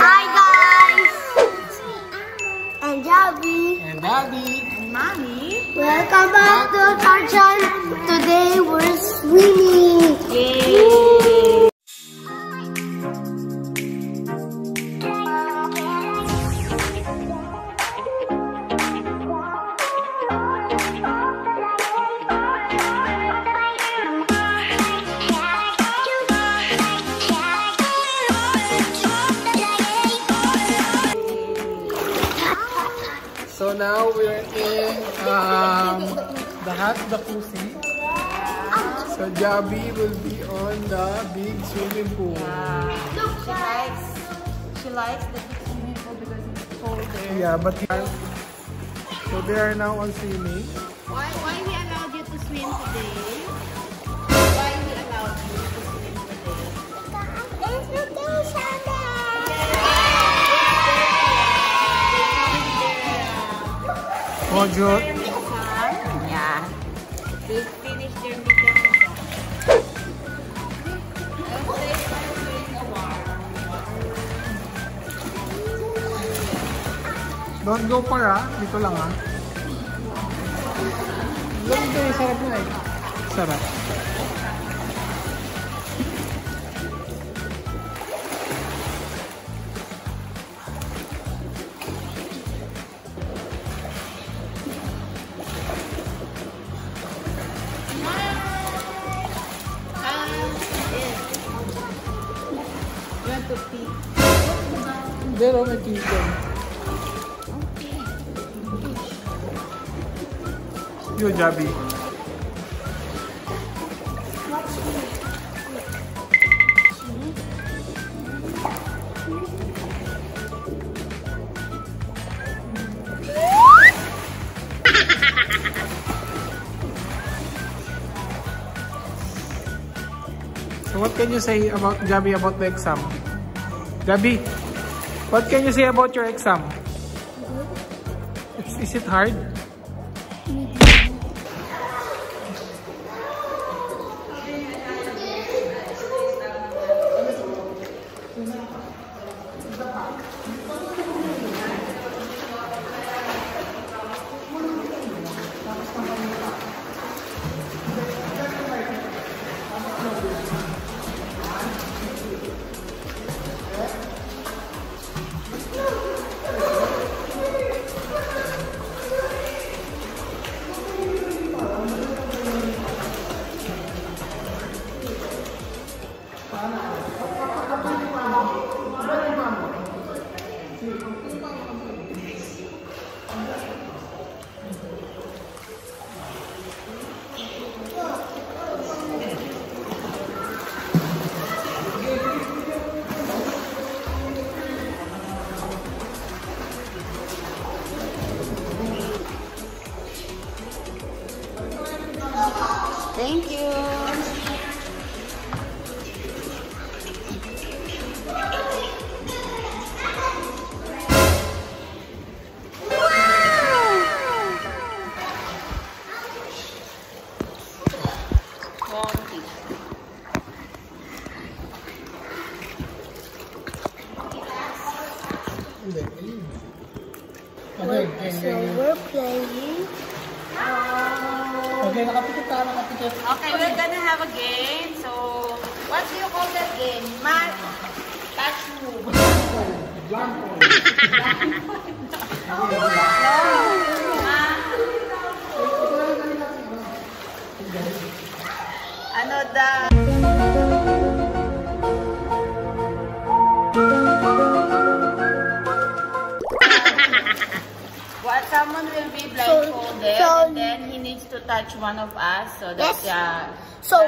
Hi guys! And Javi. And Daddy. And Mommy. Welcome back to our channel. Today we're swimming. Yay! So now we're in the hot jacuzzi. So Javi will be on the big swimming pool. She likes the big swimming pool because it's cold there. Yeah, but so they are now on swimming. Why we allowed you to swim today? Why we allowed you to swim today? There's vacation day. Oh, Jod. Yeah. They finished their midterm exam. Don't go para. Dito lang ha. Dito yung sarap na eh. Sarap. You want to pee? There are my kitchen. Yo, Javi. So what can you say about Javi about the exam? Javi, what can you say about your exam? Is it hard? Thank you. So we're playing. Okay, nakapikit ka, nakapikit. Okay, we're gonna have a game. So, what do you call that game? Touch move. Blanco. Ano da? What someone will be blindfolded and then he needs to touch one of us. So that's So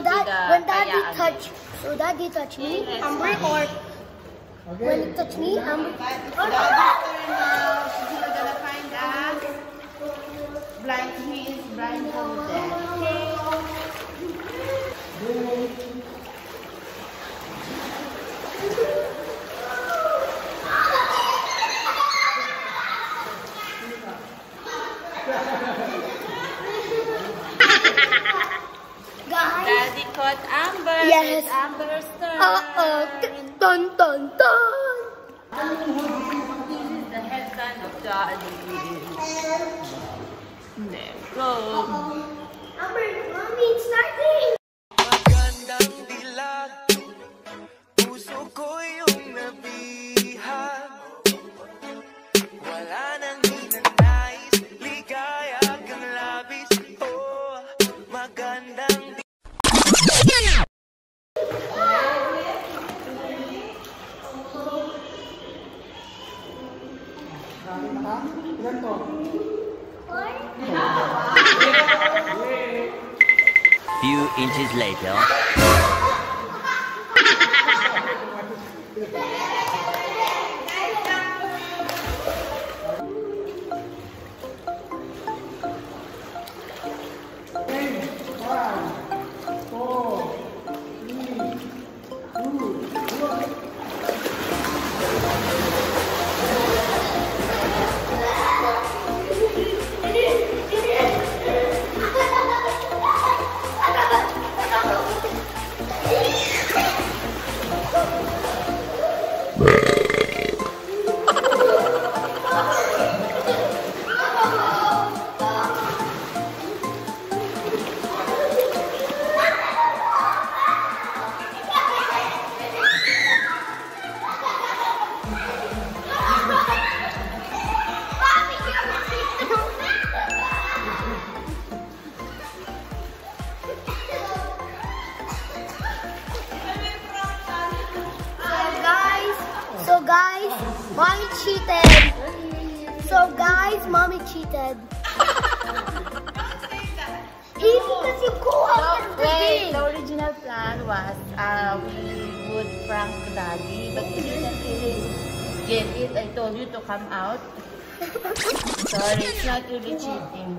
that when Daddy touch me, Yes, Amber, or when he touch me, Amber. Daddy's turn now. He's gonna find us. He is blindfolded. Daddy caught Amber. Yes. It's Amber's turn. Dun dun dun. There, go. Amber, mommy, it's starting. Magandang dilag, puso ko yung nabihag. Wala nang hinanais, ligaya kang labis. Oh, magandang Few inches later. So guys, mommy cheated. So guys, mommy cheated. Because you go out of the Wait, thing. the original plan was we would prank Daddy, but he didn't really get it. I told you to come out. Sorry, it's not really cheating.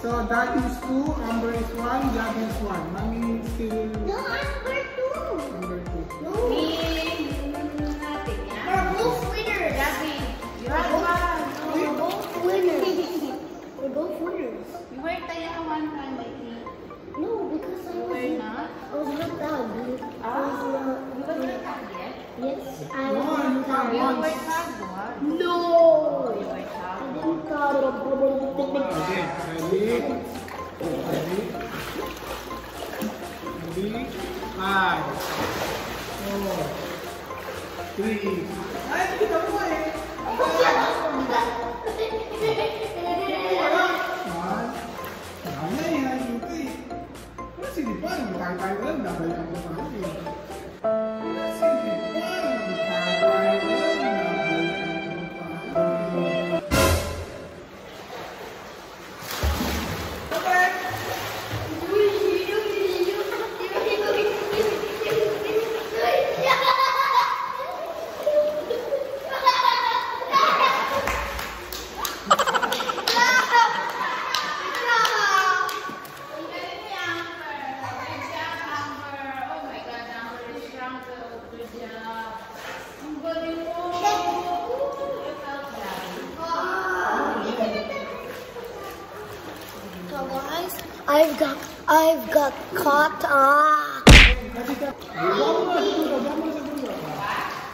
So that is 2, Amber is 1, Gabby is 1. Mommy is still No, Amber too. number 2. No. Nothing, yeah? We're both winners. Daddy, you have one. We're both winners. We're both winners. You were Taya one time, I think. No, because You were not? I was not down. You were not out yet? Yes, I No, was you not can't You down. were once. not one. No. You were I not. didn't count it. Okay, ready? Ready? Ready? 5, 4, 3. Ay, kita mo eh. 1. Dami yan, yung kay. Pero sige pa, tayo lang, nabalik ako sa akin. Sige pa, tayo lang, nabalik ako sa akin. So guys, I've got caught.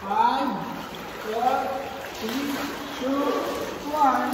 Five, 4, 3, 2,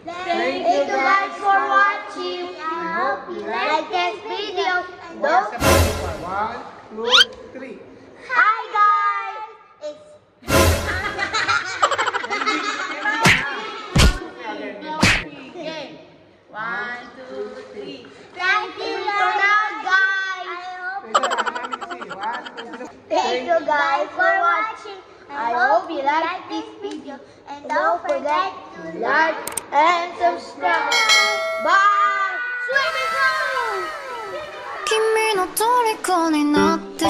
Thank you guys for watching. I hope you like this video. Don't 1, 2, 3. Hi guys. It's Okay. 1, 2, 3. thank you for now, guys. Thank you guys for watching. I hope you like this video. And don't forget to like and subscribe. Bye. Swimming pool. 君の虜になって